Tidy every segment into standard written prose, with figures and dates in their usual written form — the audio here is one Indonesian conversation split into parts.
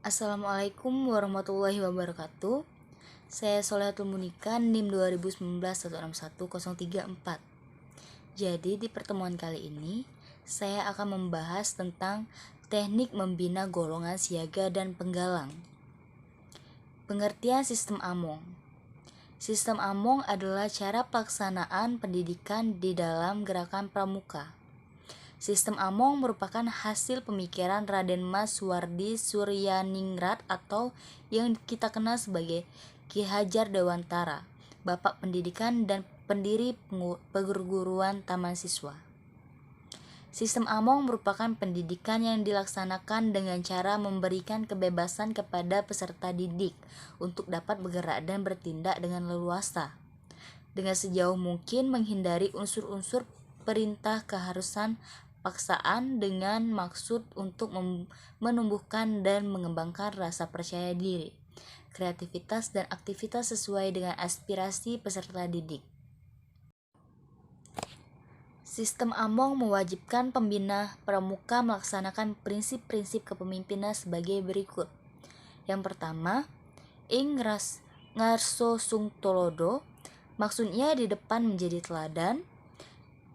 Assalamualaikum warahmatullahi wabarakatuh. Saya Solehatul Munika, NIM 2019 161 134. Jadi di pertemuan kali ini saya akan membahas tentang teknik membina golongan siaga dan penggalang. Pengertian sistem Among. Sistem Among adalah cara pelaksanaan pendidikan di dalam gerakan pramuka. Sistem Among merupakan hasil pemikiran Raden Mas Suwardi Suryaningrat atau yang kita kenal sebagai Ki Hajar Dewantara, Bapak Pendidikan dan pendiri perguruan Taman Siswa. Sistem Among merupakan pendidikan yang dilaksanakan dengan cara memberikan kebebasan kepada peserta didik untuk dapat bergerak dan bertindak dengan leluasa, dengan sejauh mungkin menghindari unsur-unsur perintah keharusan paksaan dengan maksud untuk menumbuhkan dan mengembangkan rasa percaya diri, kreativitas dan aktivitas sesuai dengan aspirasi peserta didik. Sistem Among mewajibkan pembina pramuka melaksanakan prinsip-prinsip kepemimpinan sebagai berikut. Yang pertama, ing ngarso sung tolodo, maksudnya di depan menjadi teladan.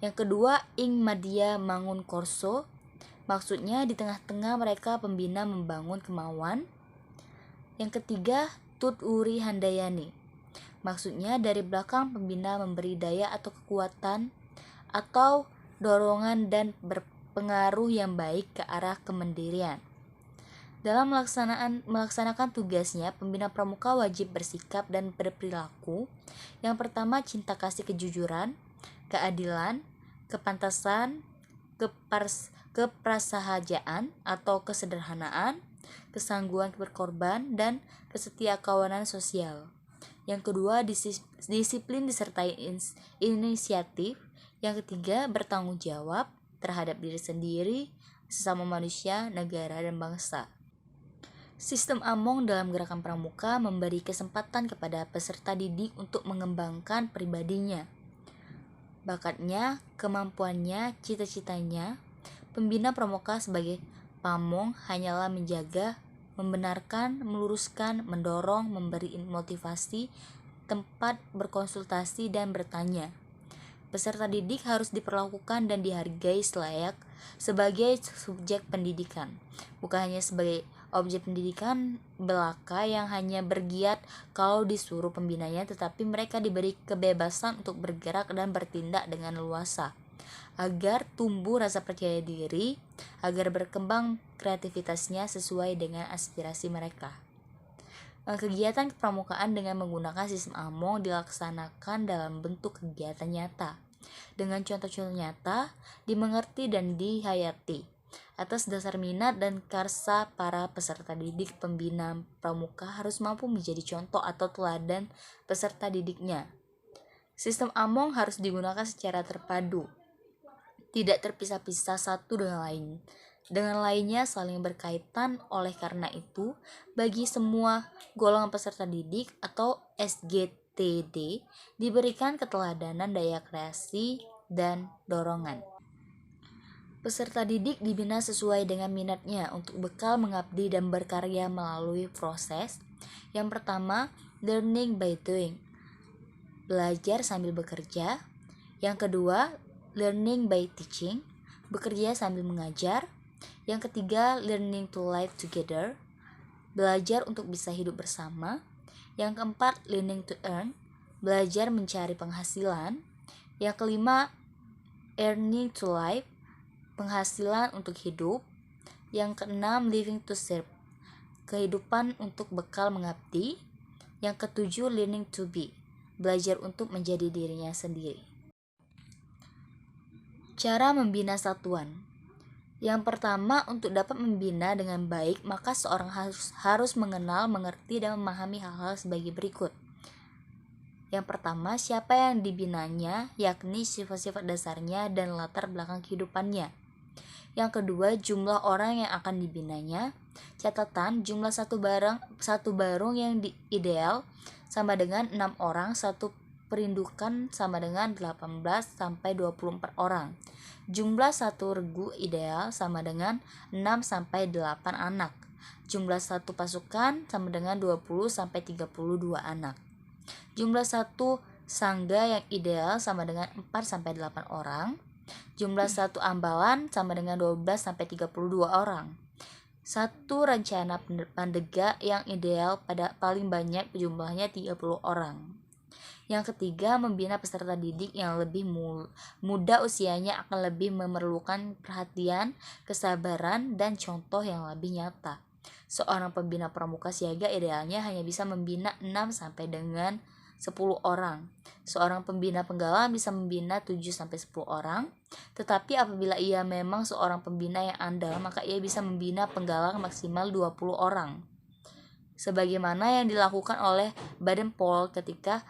Yang kedua, ing madya mangun korso, maksudnya di tengah-tengah mereka pembina membangun kemauan. Yang ketiga, tut uri handayani, maksudnya dari belakang pembina memberi daya atau kekuatan atau dorongan dan berpengaruh yang baik ke arah kemandirian. Dalam melaksanakan tugasnya, pembina pramuka wajib bersikap dan berperilaku. Yang pertama, cinta kasih kejujuran, keadilan, kepantasan, keprasahajaan atau kesederhanaan, kesangguhan berkorban, dan kesetiakawanan sosial. Yang kedua, disiplin disertai inisiatif. Yang ketiga, bertanggung jawab terhadap diri sendiri, sesama manusia, negara, dan bangsa. Sistem Among dalam gerakan pramuka memberi kesempatan kepada peserta didik untuk mengembangkan pribadinya, bakatnya, kemampuannya, cita-citanya. Pembina pramuka sebagai pamong hanyalah menjaga, membenarkan, meluruskan, mendorong, memberi motivasi, tempat berkonsultasi dan bertanya. Peserta didik harus diperlakukan dan dihargai sebagai subjek pendidikan, bukan hanya sebagai objek pendidikan belaka yang hanya bergiat kalau disuruh pembinanya, tetapi mereka diberi kebebasan untuk bergerak dan bertindak dengan leluasa, agar tumbuh rasa percaya diri, agar berkembang kreativitasnya sesuai dengan aspirasi mereka. Kegiatan kepramukaan dengan menggunakan sistem Among dilaksanakan dalam bentuk kegiatan nyata, dengan contoh-contoh nyata, dimengerti dan dihayati atas dasar minat dan karsa para peserta didik. Pembina pramuka harus mampu menjadi contoh atau teladan peserta didiknya. Sistem Among harus digunakan secara terpadu, tidak terpisah-pisah satu dengan lainnya saling berkaitan. Oleh karena itu, bagi semua golongan peserta didik atau SGTD diberikan keteladanan, daya kreasi, dan dorongan. Peserta didik dibina sesuai dengan minatnya untuk bekal mengabdi dan berkarya melalui proses. Yang pertama, learning by doing, belajar sambil bekerja. Yang kedua, learning by teaching, bekerja sambil mengajar. Yang ketiga, learning to live together, belajar untuk bisa hidup bersama. Yang keempat, learning to earn, belajar mencari penghasilan. Yang kelima, earning to live, penghasilan untuk hidup. Yang keenam, living to serve, kehidupan untuk bekal mengabdi. Yang ketujuh, learning to be, belajar untuk menjadi dirinya sendiri. Cara membina satuan. Yang pertama, untuk dapat membina dengan baik, maka seorang harus mengenal, mengerti, dan memahami hal-hal sebagai berikut. Yang pertama, siapa yang dibinanya, yakni sifat-sifat dasarnya dan latar belakang kehidupannya. Yang kedua, jumlah orang yang akan dibinanya. Catatan, jumlah satu barung yang ideal sama dengan 6 orang, satu perindukan sama dengan 18 sampai 24 orang. Jumlah satu regu ideal sama dengan 6 sampai 8 anak. Jumlah satu pasukan sama dengan 20-32 anak. Jumlah satu sangga yang ideal sama dengan 4-8 orang. Jumlah satu ambalan sama dengan 12-32 orang. Satu rencana pandega yang ideal pada paling banyak jumlahnya 30 orang. Yang ketiga, membina peserta didik yang lebih muda usianya akan lebih memerlukan perhatian, kesabaran, dan contoh yang lebih nyata. Seorang pembina pramuka siaga idealnya hanya bisa membina 6 sampai dengan 10 orang. Seorang pembina penggalang bisa membina 7 sampai 10 orang. Tetapi apabila ia memang seorang pembina yang andal, maka ia bisa membina penggalang maksimal 20 orang. Sebagaimana yang dilakukan oleh Baden-Powell ketika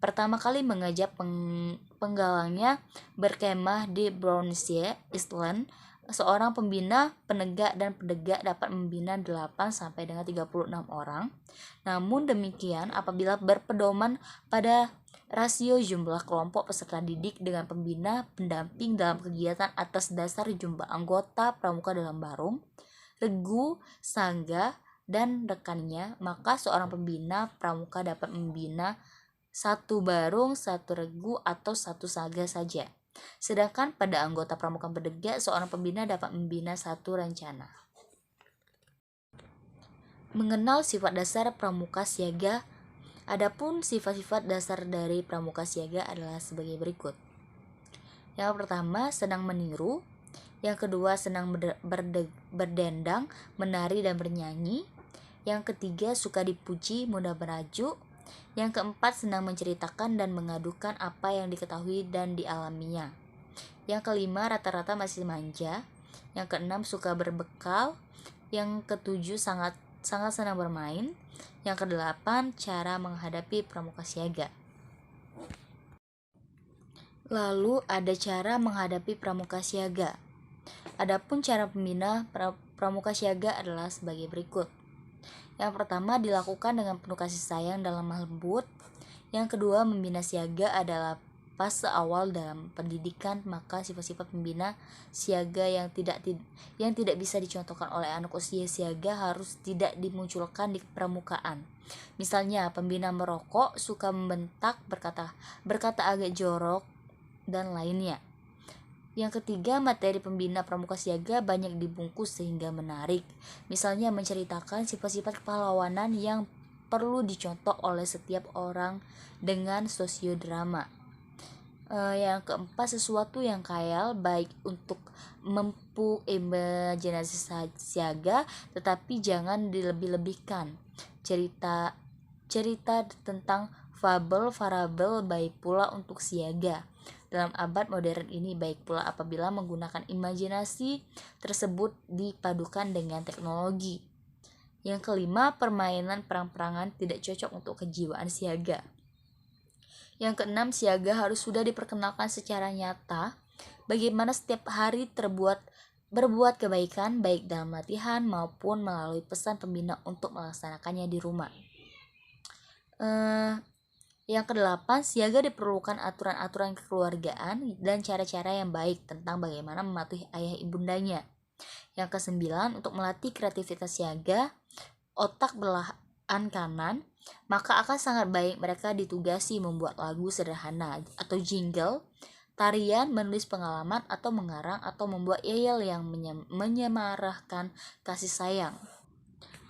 pertama kali mengajak penggalangnya berkemah di Brownsea Island. Seorang pembina, penegak, dan pedegak dapat membina 8 sampai dengan 36 orang. Namun demikian, apabila berpedoman pada rasio jumlah kelompok peserta didik dengan pembina pendamping dalam kegiatan atas dasar jumlah anggota pramuka dalam barum, regu, sangga, dan rekannya, maka seorang pembina pramuka dapat membina 1 barung, 1 regu, atau 1 saga saja. Sedangkan pada anggota pramuka pedegak, seorang pembina dapat membina 1 rencana. Mengenal sifat dasar pramuka siaga. Adapun sifat-sifat dasar dari pramuka siaga adalah sebagai berikut. Yang pertama, senang meniru. Yang kedua, senang berdendang, menari, dan bernyanyi. Yang ketiga, suka dipuji, mudah merajuk. Yang keempat, senang menceritakan dan mengadukan apa yang diketahui dan dialaminya. Yang kelima, rata-rata masih manja. Yang keenam, suka berbekal. Yang ketujuh, sangat senang bermain. Yang kedelapan, cara menghadapi pramuka siaga. Lalu ada cara menghadapi pramuka siaga. Adapun cara pembina pramuka siaga adalah sebagai berikut. Yang pertama, dilakukan dengan penuh kasih sayang dan lemah lembut. Yang kedua, membina siaga adalah fase awal dalam pendidikan, maka sifat-sifat pembina siaga yang tidak bisa dicontohkan oleh anak usia siaga harus tidak dimunculkan di permukaan. Misalnya, pembina merokok, suka membentak, berkata agak jorok, dan lainnya. Yang ketiga, materi pembina pramuka siaga banyak dibungkus sehingga menarik. Misalnya menceritakan sifat-sifat kepahlawanan yang perlu dicontoh oleh setiap orang dengan sosiodrama. Yang keempat, sesuatu yang khayal baik untuk mempu imajinasi siaga, tetapi jangan dilebih-lebihkan. Cerita tentang fabel baik pula untuk siaga dalam abad modern ini, baik pula apabila menggunakan imajinasi tersebut dipadukan dengan teknologi. Yang kelima, permainan perang-perangan tidak cocok untuk kejiwaan siaga. Yang keenam, siaga harus sudah diperkenalkan secara nyata bagaimana setiap hari berbuat kebaikan baik dalam latihan maupun melalui pesan pembina untuk melaksanakannya di rumah. Yang kedelapan, siaga diperlukan aturan-aturan kekeluargaan dan cara-cara yang baik tentang bagaimana mematuhi ayah ibundanya. Yang kesembilan, untuk melatih kreativitas siaga, otak belahan kanan, maka akan sangat baik mereka ditugasi membuat lagu sederhana atau jingle, tarian, menulis pengalaman, atau mengarang atau membuat yel yang menyemarahkan kasih sayang.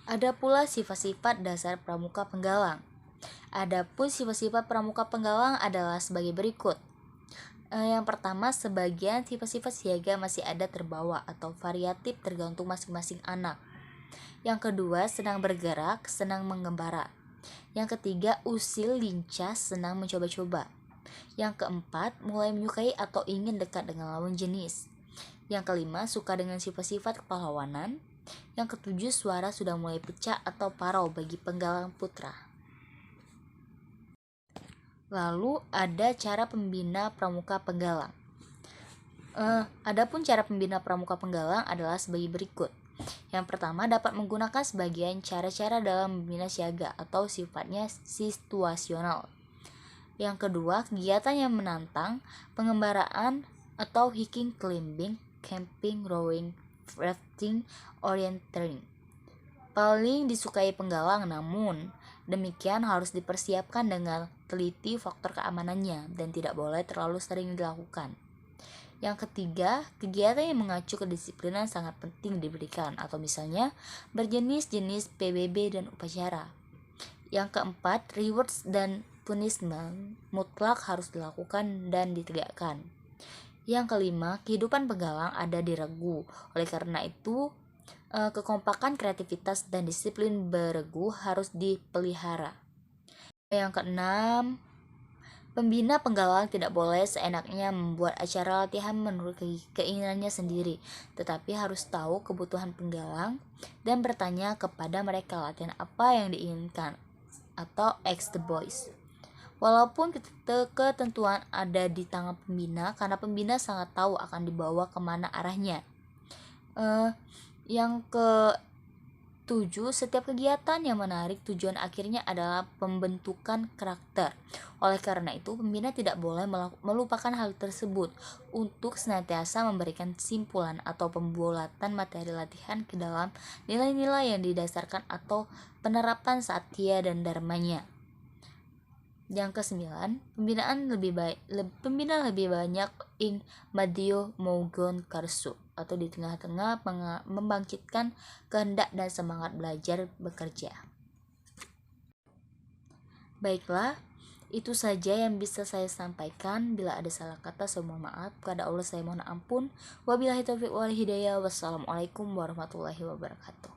Ada pula sifat-sifat dasar pramuka penggalang. Adapun sifat-sifat pramuka penggalang adalah sebagai berikut. Yang pertama, sebagian sifat-sifat siaga masih ada terbawa atau variatif tergantung masing-masing anak. Yang kedua, senang bergerak, senang mengembara. Yang ketiga, usil, lincah, senang mencoba-coba. Yang keempat, mulai menyukai atau ingin dekat dengan lawan jenis. Yang kelima, suka dengan sifat-sifat kepahlawanan. Yang ketujuh, suara sudah mulai pecah atau parau bagi penggalang putra. Lalu ada cara pembina pramuka penggalang. Adapun cara pembina pramuka penggalang adalah sebagai berikut. Yang pertama, dapat menggunakan sebagian cara-cara dalam membina siaga atau sifatnya situasional. Yang kedua, kegiatan yang menantang, pengembaraan atau hiking, climbing, camping, rowing, rafting, orienteering. paling disukai penggalang, namun demikian harus dipersiapkan dengan teliti faktor keamanannya dan tidak boleh terlalu sering dilakukan. Yang ketiga, kegiatan yang mengacu kedisiplinan sangat penting diberikan, atau misalnya berjenis-jenis PBB dan upacara. Yang keempat, rewards dan punishment mutlak harus dilakukan dan ditegakkan. Yang kelima, kehidupan penggalang ada diregu. Oleh karena itu, kekompakan, kreativitas, dan disiplin beregu harus dipelihara. Yang keenam, pembina penggalang tidak boleh seenaknya membuat acara latihan menurut keinginannya sendiri, tetapi harus tahu kebutuhan penggalang dan bertanya kepada mereka latihan apa yang diinginkan, atau ask the boys. Walaupun ketentuan ada di tangan pembina, karena pembina sangat tahu akan dibawa kemana arahnya. Yang ke-7, setiap kegiatan yang menarik tujuan akhirnya adalah pembentukan karakter. Oleh karena itu, pembina tidak boleh melupakan hal tersebut untuk senantiasa memberikan kesimpulan atau pembulatan materi latihan ke dalam nilai-nilai yang didasarkan atau penerapan satya dan dharmanya. Yang ke-9, pembina lebih banyak ing madyo mogon karsu, atau di tengah-tengah membangkitkan kehendak dan semangat belajar bekerja. Baiklah, itu saja yang bisa saya sampaikan. Bila ada salah kata, saya mohon maaf. Kepada Allah saya mohon ampun. Wabillahi taufiq wal hidayah. Wassalamualaikum warahmatullahi wabarakatuh.